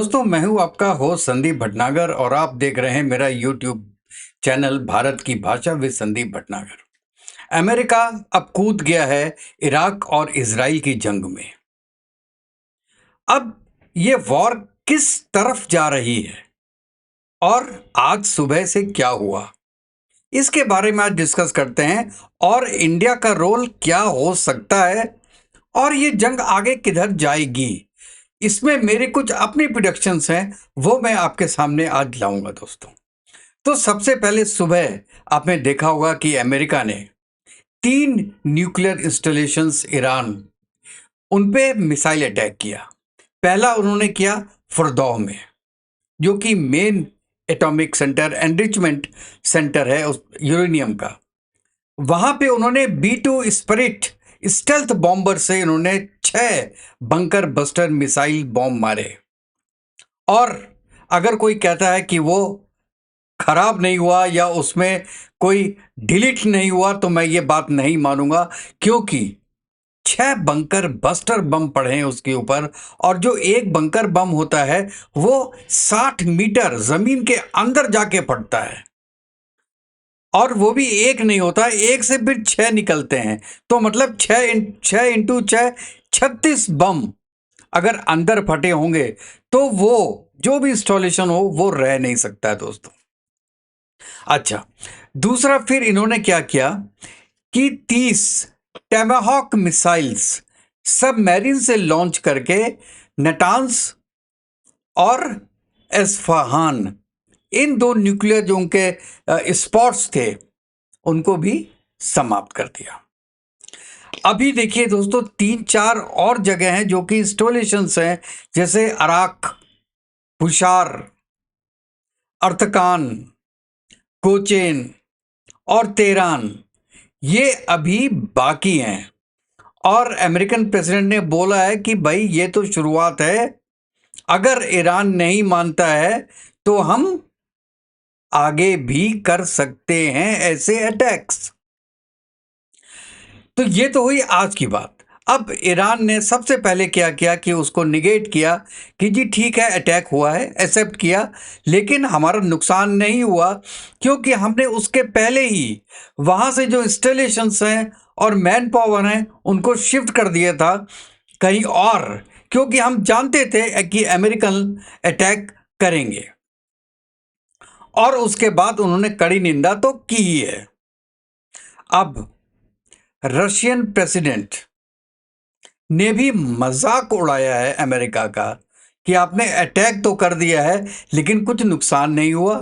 दोस्तों, मैं हूं आपका होस्ट संदीप भटनागर और आप देख रहे हैं मेरा यूट्यूब चैनल भारत की भाषा विद संदीप भटनागर। अमेरिका अब कूद गया है इराक और इजराइल की जंग में। अब ये वॉर किस तरफ जा रही है और आज सुबह से क्या हुआ, इसके बारे में आज डिस्कस करते हैं। और इंडिया का रोल क्या हो सकता है और ये जंग आगे किधर जाएगी, इसमें मेरे कुछ अपनी प्रिडिक्शंस हैं, वो मैं आपके सामने आज लाऊंगा दोस्तों। तो सबसे पहले सुबह आपने देखा होगा कि अमेरिका ने 3 न्यूक्लियर इंस्टॉलेशंस ईरान उन पे मिसाइल अटैक किया। पहला उन्होंने किया फुरदौ में, जो कि main atomic centre enrichment centre है उस यूरेनियम का। वहां पे उन्होंने B2 स्पिरिट स्टेल्थ बॉम्बर से उन्होंने 6 बंकर बस्टर मिसाइल बॉम्ब मारे। और अगर कोई कहता है कि वो खराब नहीं हुआ या उसमें कोई डिलीट नहीं हुआ, तो मैं ये बात नहीं मानूंगा, क्योंकि 6 बंकर बस्टर बम पड़े हैं उसके ऊपर। और जो एक बंकर बम होता है वो 60 मीटर जमीन के अंदर जाके पड़ता है, और वो भी एक नहीं होता, एक से फिर 6 निकलते हैं। तो मतलब 6 इंटू 6 36 बम अगर अंदर फटे होंगे तो वो जो भी इंस्टॉलेशन हो वो रह नहीं सकता है दोस्तों। अच्छा, दूसरा फिर इन्होंने क्या किया कि 30 टैमाहॉक मिसाइल्स सबमरीन से लॉन्च करके नटांस और एस्फहान, इन 2 न्यूक्लियर जो उनके स्पॉट्स थे, उनको भी समाप्त कर दिया। अभी देखिए दोस्तों, 3-4 और जगह हैं जो कि इंस्टॉलेशंस हैं, जैसे अराक, पुशार, अर्थकान, कोचेन और तेहरान, ये अभी बाकी हैं। और अमेरिकन प्रेसिडेंट ने बोला है कि भाई ये तो शुरुआत है, अगर ईरान नहीं मानता है तो हम आगे भी कर सकते हैं ऐसे अटैक्स। तो ये तो हुई आज की बात। अब ईरान ने सबसे पहले क्या किया कि उसको निगेट किया कि जी ठीक है, अटैक हुआ है, एक्सेप्ट किया, लेकिन हमारा नुकसान नहीं हुआ, क्योंकि हमने उसके पहले ही वहां से जो इंस्टॉलेशंस हैं और मैन पावर हैं उनको शिफ्ट कर दिया था कहीं और, क्योंकि हम जानते थे कि अमेरिकन अटैक करेंगे। और उसके बाद उन्होंने कड़ी निंदा तो की ही है। अब रशियन प्रेसिडेंट ने भी मजाक उड़ाया है अमेरिका का कि आपने अटैक तो कर दिया है लेकिन कुछ नुकसान नहीं हुआ,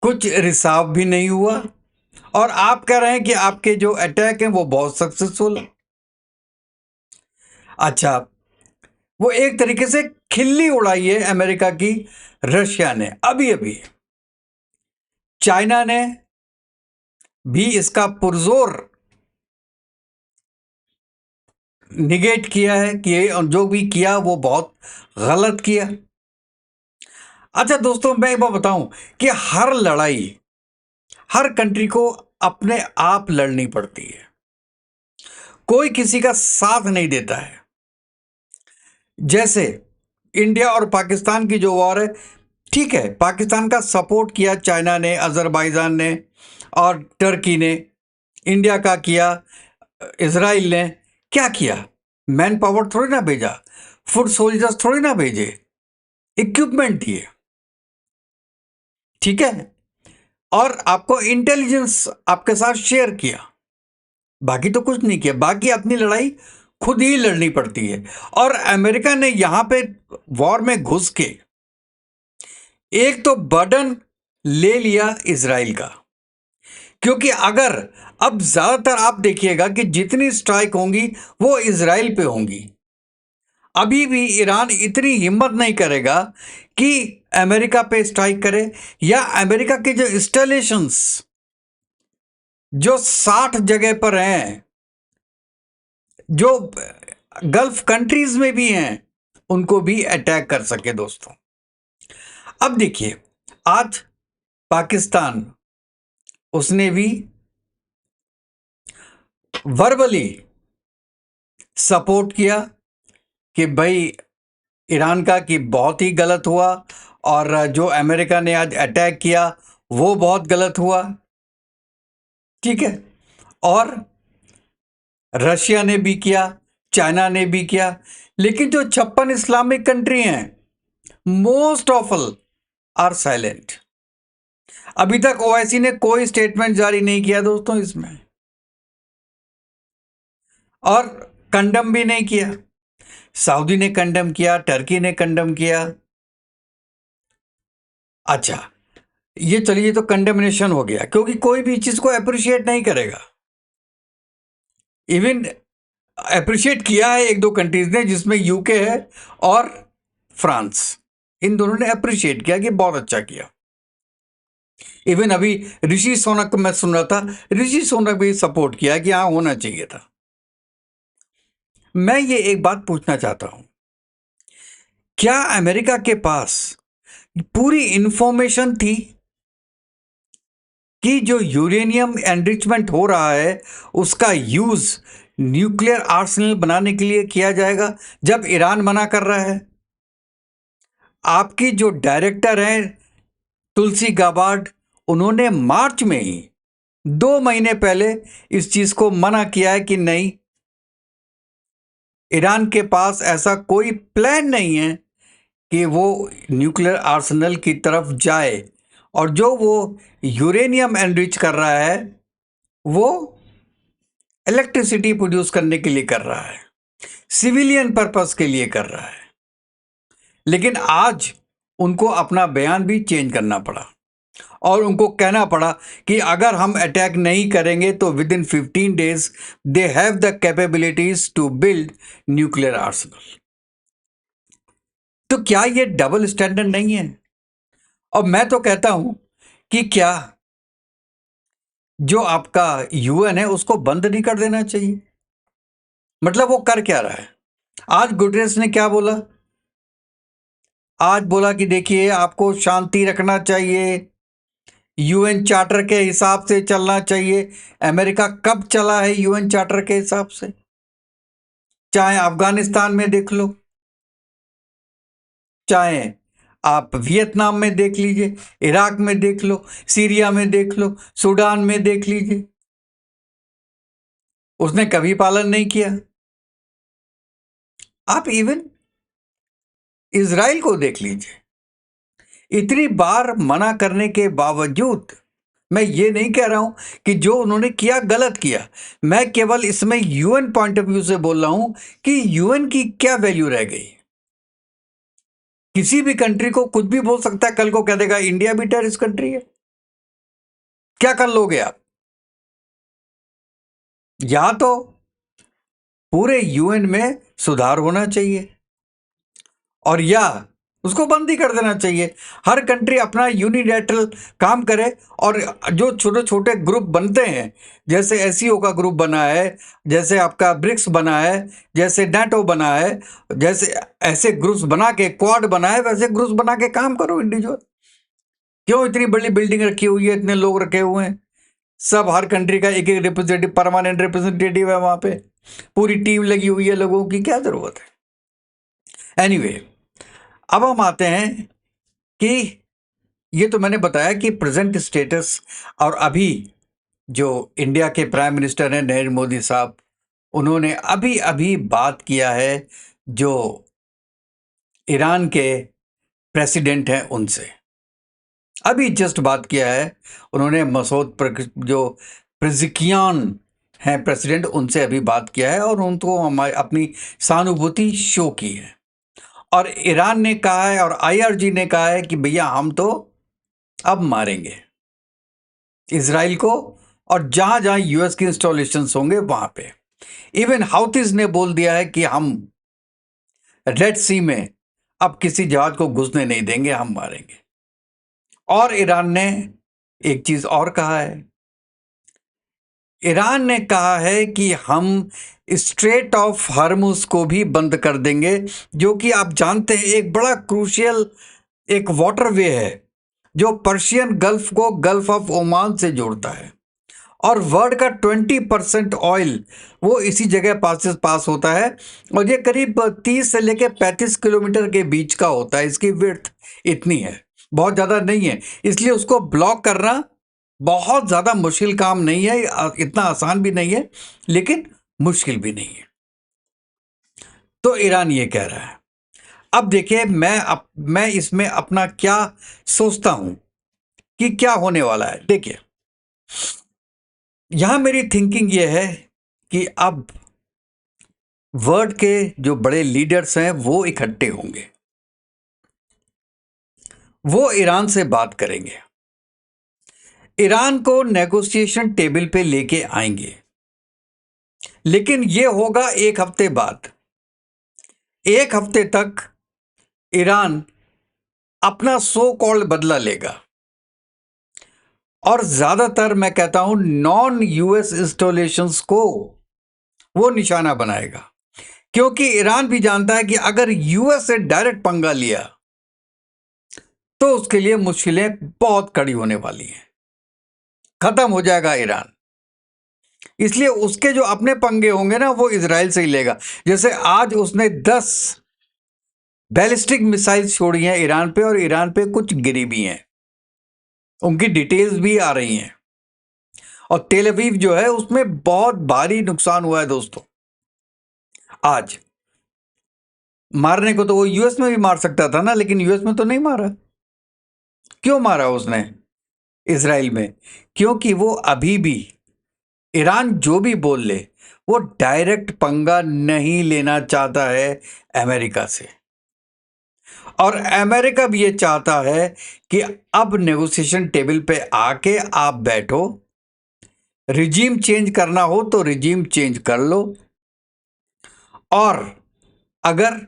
कुछ रिसाव भी नहीं हुआ, और आप कह रहे हैं कि आपके जो अटैक हैं वो बहुत सक्सेसफुल है। अच्छा, वो एक तरीके से खिल्ली उड़ाई है अमेरिका की रशिया ने। अभी अभी चाइना ने भी इसका पुरजोर निगेट किया है कि जो भी किया वो बहुत गलत किया। अच्छा दोस्तों, मैं एक बात बताऊं कि हर लड़ाई हर कंट्री को अपने आप लड़नी पड़ती है, कोई किसी का साथ नहीं देता है। जैसे इंडिया और पाकिस्तान की जो वॉर है, ठीक है, पाकिस्तान का सपोर्ट किया चाइना ने, अजरबैजान ने और टर्की ने, इंडिया का किया, इसराइल ने। क्या किया? मैन पावर थोड़ी ना भेजा, फुट सोल्जर्स थोड़ी ना भेजे, इक्विपमेंट दिए, ठीक है, और आपको इंटेलिजेंस आपके साथ शेयर किया, बाकी तो कुछ नहीं किया। बाकी अपनी लड़ाई खुद ही लड़नी पड़ती है। और अमेरिका ने यहां पे वॉर में घुस के एक तो बर्डन ले लिया इजराइल का, क्योंकि अगर अब ज्यादातर आप देखिएगा कि जितनी स्ट्राइक होंगी वो इजराइल पे होंगी। अभी भी ईरान इतनी हिम्मत नहीं करेगा कि अमेरिका पे स्ट्राइक करे, या अमेरिका के जो इंस्टॉलेशंस जो 60 जगह पर हैं, जो गल्फ कंट्रीज में भी हैं, उनको भी अटैक कर सके दोस्तों। अब देखिए, आज पाकिस्तान, उसने भी वर्बली सपोर्ट किया कि भाई ईरान का कि बहुत ही गलत हुआ, और जो अमेरिका ने आज अटैक किया वो बहुत गलत हुआ, ठीक है। और रशिया ने भी किया, चाइना ने भी किया, लेकिन जो 56 इस्लामिक कंट्री हैं, most of all are silent. अभी तक ओआईसी ने कोई स्टेटमेंट जारी नहीं किया दोस्तों इसमें, और कंडम भी नहीं किया। सऊदी ने कंडम किया, टर्की ने कंडम किया। अच्छा, ये चलिए तो कंडेमनेशन हो गया, क्योंकि कोई भी चीज को अप्रिशिएट नहीं करेगा। इवन अप्रिशिएट किया है एक दो कंट्रीज ने, जिसमें यूके है और फ्रांस, इन दोनों ने अप्रिशिएट किया कि बहुत अच्छा किया। इवन अभी ऋषि सोनक को मैं सुन रहा था, ऋषि सोनक भी सपोर्ट किया कि हाँ होना चाहिए था। मैं ये एक बात पूछना चाहता हूं, क्या अमेरिका के पास पूरी इंफॉर्मेशन थी कि जो यूरेनियम एनरिचमेंट हो रहा है उसका यूज न्यूक्लियर आर्सेनल बनाने के लिए किया जाएगा, जब ईरान मना कर रहा है? आपकी जो डायरेक्टर है तुलसी गाबार्ड, उन्होंने मार्च में ही 2 महीने पहले इस चीज को मना किया है कि नहीं, ईरान के पास ऐसा कोई प्लान नहीं है कि वो न्यूक्लियर आर्सेनल की तरफ जाए, और जो वो यूरेनियम एनरिच कर रहा है वो इलेक्ट्रिसिटी प्रोड्यूस करने के लिए कर रहा है, सिविलियन पर्पस के लिए कर रहा है। लेकिन आज उनको अपना बयान भी चेंज करना पड़ा, और उनको कहना पड़ा कि अगर हम अटैक नहीं करेंगे तो within 15 days they have the capabilities to build nuclear arsenal. तो क्या ये डबल स्टैंडर्ड नहीं है? और मैं तो कहता हूं कि क्या जो आपका यूएन है उसको बंद नहीं कर देना चाहिए? मतलब वो कर क्या रहा है? आज गुटरेस ने क्या बोला? आज बोला कि देखिए आपको शांति रखना चाहिए, यूएन चार्टर के हिसाब से चलना चाहिए। अमेरिका कब चला है यूएन चार्टर के हिसाब से? चाहे अफगानिस्तान में देख लो, चाहे आप वियतनाम में देख लीजिए, इराक में देख लो, सीरिया में देख लो, सूडान में देख लीजिए, उसने कभी पालन नहीं किया। आप इवन इजराइल को देख लीजिए, इतनी बार मना करने के बावजूद, मैं ये नहीं कह रहा हूं कि जो उन्होंने किया गलत किया, मैं केवल इसमें यूएन पॉइंट ऑफ व्यू से बोल रहा हूं कि यूएन की क्या वैल्यू रह गई। किसी भी कंट्री को कुछ भी बोल सकता है, कल को कह देगा इंडिया भी टेररिस्ट कंट्री है, क्या कर लोगे आप? या तो पूरे यूएन में सुधार होना चाहिए, और या उसको बंद ही कर देना चाहिए। हर कंट्री अपना यूनिलैटरल काम करे, और जो छोटे छोटे ग्रुप बनते हैं, जैसे एससीओ का ग्रुप बना है, जैसे आपका ब्रिक्स बना है, जैसे नाटो बना है, जैसे ऐसे ग्रुप्स बना के, क्वाड बना है, वैसे ग्रुप्स बना के काम करो इंडिविजुअल। क्यों इतनी बड़ी बिल्डिंग रखी हुई है, इतने लोग रखे हुए हैं, सब हर कंट्री का एक एक रिप्रेजेंटेटिव, परमानेंट रिप्रेजेंटेटिव है वहां पे, पूरी टीम लगी हुई है, लोगों की क्या जरूरत है? एनीवे, अब हम आते हैं कि ये तो मैंने बताया कि प्रेजेंट स्टेटस, और अभी जो इंडिया के प्राइम मिनिस्टर हैं नरेंद्र मोदी साहब, उन्होंने अभी अभी बात किया है जो ईरान के प्रेसिडेंट हैं उनसे, अभी जस्ट बात किया है उन्होंने। जो प्रेजिकियान हैं प्रेसिडेंट, उनसे अभी बात किया है, और उनको हमारी अपनी सहानुभूति शो की है। और ईरान ने कहा है और आईआरजी ने कहा है कि भैया हम तो अब मारेंगे इजराइल को, और जहां जहां यूएस की इंस्टॉलेशंस होंगे वहां पे। इवन हाउथीज ने बोल दिया है कि हम रेड सी में अब किसी जहाज को घुसने नहीं देंगे, हम मारेंगे। और ईरान ने एक चीज और कहा है, ईरान ने कहा है कि हम स्ट्रेट ऑफ हॉर्मुज को भी बंद कर देंगे, जो कि आप जानते हैं एक बड़ा क्रूशियल एक वाटरवे है जो पर्शियन गल्फ को गल्फ ऑफ ओमान से जोड़ता है। और वर्ल्ड का 20% ऑयल वो इसी जगह पास होता है। और ये करीब 30 से लेकर 35 किलोमीटर के बीच का होता है। इसकी विड्थ इतनी है, बहुत ज़्यादा नहीं है। इसलिए उसको ब्लॉक करना बहुत ज़्यादा मुश्किल काम नहीं है, इतना आसान भी नहीं है, लेकिन मुश्किल भी नहीं है। तो ईरान ये कह रहा है। अब देखिए, मैं इसमें अपना क्या सोचता हूं कि क्या होने वाला है। देखिए, यहां मेरी थिंकिंग ये है कि अब वर्ल्ड के जो बड़े लीडर्स हैं वो इकट्ठे होंगे, वो ईरान से बात करेंगे, ईरान को नेगोशिएशन टेबल पे लेके आएंगे। लेकिन ये होगा एक हफ्ते बाद। एक हफ्ते तक ईरान अपना सो कॉल्ड बदला लेगा और ज्यादातर मैं कहता हूं नॉन यूएस इंस्टॉलेशंस को वो निशाना बनाएगा, क्योंकि ईरान भी जानता है कि अगर यूएस से डायरेक्ट पंगा लिया तो उसके लिए मुश्किलें बहुत कड़ी होने वाली हैं, खत्म हो जाएगा ईरान। इसलिए उसके जो अपने पंगे होंगे ना, वो इजराइल से ही लेगा। जैसे आज उसने 10 बैलिस्टिक मिसाइल्स छोड़ी हैं ईरान पे, और ईरान पे कुछ गिरी भी हैं, उनकी डिटेल्स भी आ रही हैं। और तेल अवीव जो है उसमें बहुत भारी नुकसान हुआ है दोस्तों। आज मारने को तो वो यूएस में भी मार सकता था ना, लेकिन यूएस में तो नहीं मारा। क्यों मारा उसने इजराइल में? क्योंकि वो अभी भी, ईरान जो भी बोल ले, वो डायरेक्ट पंगा नहीं लेना चाहता है अमेरिका से। और अमेरिका भी ये चाहता है कि अब नेगोशिएशन टेबल पे आके आप बैठो, रिजीम चेंज करना हो तो रिजीम चेंज कर लो, और अगर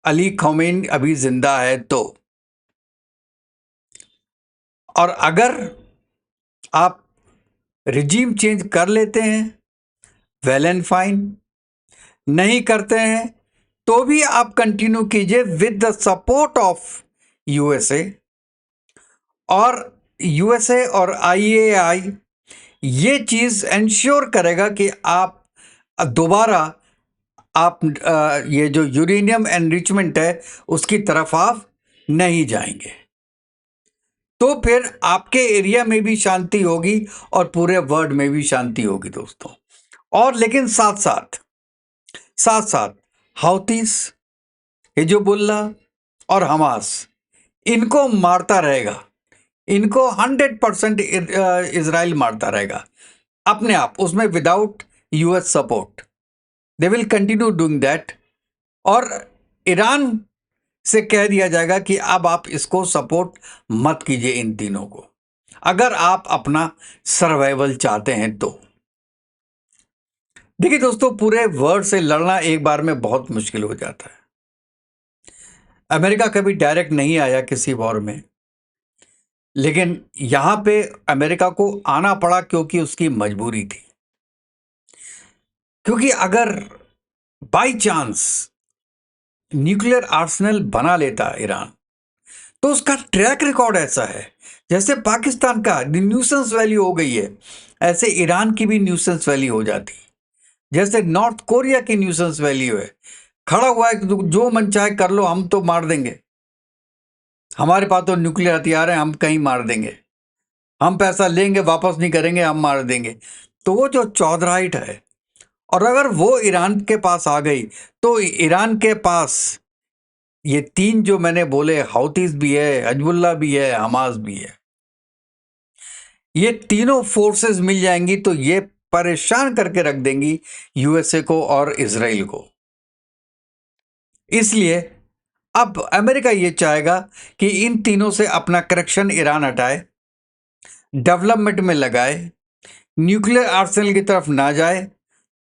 अली खौमेनी अभी जिंदा है तो, और अगर आप रिजीम चेंज कर लेते हैं वेल एंड फाइन, नहीं करते हैं तो भी आप कंटिन्यू कीजिए with the support of USA. और यूएसए और आईएआई ये चीज इंश्योर करेगा कि आप दोबारा आप ये जो यूरेनियम एनरिचमेंट है उसकी तरफ आप नहीं जाएंगे। तो फिर आपके एरिया में भी शांति होगी और पूरे वर्ल्ड में भी शांति होगी दोस्तों। और लेकिन साथ साथ हाउतीस, हिजबुल्ला और हमास इनको मारता रहेगा, इनको 100% इजराइल मारता रहेगा अपने आप, उसमें without US support. They will continue doing that. और ईरान से कह दिया जाएगा कि अब आप इसको सपोर्ट मत कीजिए इन तीनों को, अगर आप अपना सर्वाइवल चाहते हैं तो। देखिए दोस्तों, पूरे वर्ल्ड से लड़ना एक बार में बहुत मुश्किल हो जाता है। अमेरिका कभी डायरेक्ट नहीं आया किसी वॉर में, लेकिन यहां पे अमेरिका को आना पड़ा क्योंकि उसकी मजबूरी थी। क्योंकि अगर बाय चांस न्यूक्लियर आर्सेनल बना लेता ईरान, तो उसका ट्रैक रिकॉर्ड ऐसा है, जैसे पाकिस्तान का न्यूसेंस वैल्यू हो गई है, ऐसे ईरान की भी न्यूसेंस वैल्यू हो जाती। जैसे नॉर्थ कोरिया की न्यूसेंस वैल्यू है, खड़ा हुआ है कि जो मन चाहे कर लो, हम तो मार देंगे, हमारे पास तो न्यूक्लियर हथियार हैं, हम कहीं मार देंगे, हम पैसा लेंगे वापस नहीं करेंगे, हम मार देंगे। तो वो जो चौधराइट है, और अगर वो ईरान के पास आ गई तो ईरान के पास ये तीन जो मैंने बोले, हाउतीस भी है, हिजबुल्लाह भी है, हमास भी है, ये तीनों फोर्सेस मिल जाएंगी तो ये परेशान करके रख देंगी यूएसए को और इजराइल को। इसलिए अब अमेरिका ये चाहेगा कि इन तीनों से अपना कनेक्शन ईरान हटाए, डेवलपमेंट में लगाए, न्यूक्लियर आर्सेनल की तरफ ना जाए,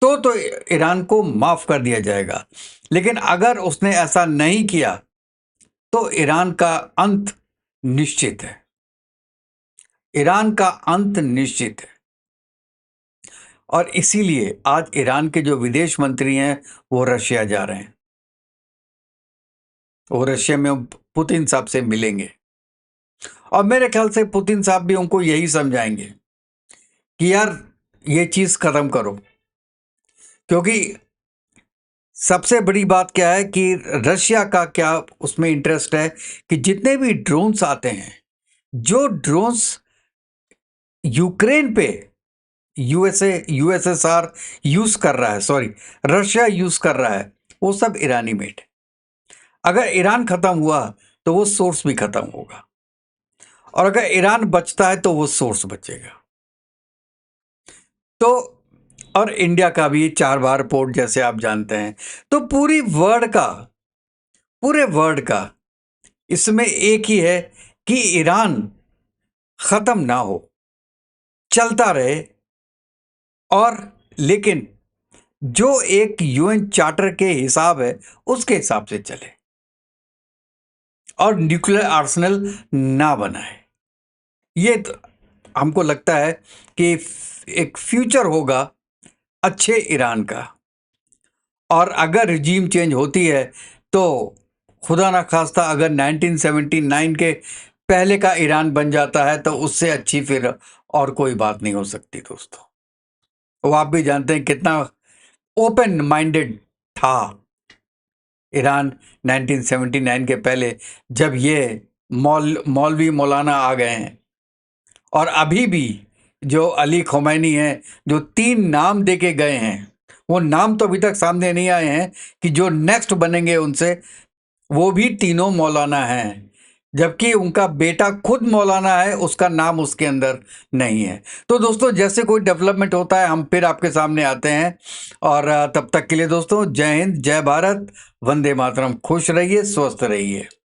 तो ईरान को माफ कर दिया जाएगा। लेकिन अगर उसने ऐसा नहीं किया तो ईरान का अंत निश्चित है, ईरान का अंत निश्चित है। और इसीलिए आज ईरान के जो विदेश मंत्री हैं वो रशिया जा रहे हैं, वो रशिया में पुतिन साहब से मिलेंगे, और मेरे ख्याल से पुतिन साहब भी उनको यही समझाएंगे कि यार ये चीज खत्म करो, क्योंकि सबसे बड़ी बात क्या है कि रशिया का क्या उसमें इंटरेस्ट है कि जितने भी ड्रोन्स आते हैं, जो ड्रोन्स यूक्रेन पे यूएसएसआर यूज कर रहा है, सॉरी, रशिया यूज कर रहा है, वो सब ईरानी मेड है। अगर ईरान खत्म हुआ तो वो सोर्स भी खत्म होगा, और अगर ईरान बचता है तो वो सोर्स बचेगा। तो और इंडिया का भी 4 बार पोर्ट, जैसे आप जानते हैं। तो पूरे वर्ल्ड का इसमें एक ही है कि ईरान खत्म ना हो, चलता रहे, और लेकिन जो एक यूएन चार्टर के हिसाब है उसके हिसाब से चले, और न्यूक्लियर आर्सेनल ना बनाए। ये तो हमको लगता है कि एक फ्यूचर होगा अच्छे ईरान का। और अगर रिजीम चेंज होती है तो खुदा ना खास्ता अगर 1979 के पहले का ईरान बन जाता है तो उससे अच्छी फिर और कोई बात नहीं हो सकती दोस्तों। वो आप भी जानते हैं कितना ओपन माइंडेड था ईरान 1979 के पहले, जब ये मौलवी मौलाना आ गए हैं। और अभी भी जो अली खोमैनी हैं, जो 3 नाम दे के गए हैं, वो नाम तो अभी तक सामने नहीं आए हैं कि जो नेक्स्ट बनेंगे उनसे, वो भी तीनों मौलाना हैं, जबकि उनका बेटा खुद मौलाना है, उसका नाम उसके अंदर नहीं है। तो दोस्तों, जैसे कोई डेवलपमेंट होता है हम फिर आपके सामने आते हैं। और तब तक के लिए दोस्तों, जय हिंद, जय भारत, वंदे मातरम। खुश रहिए, स्वस्थ रहिए।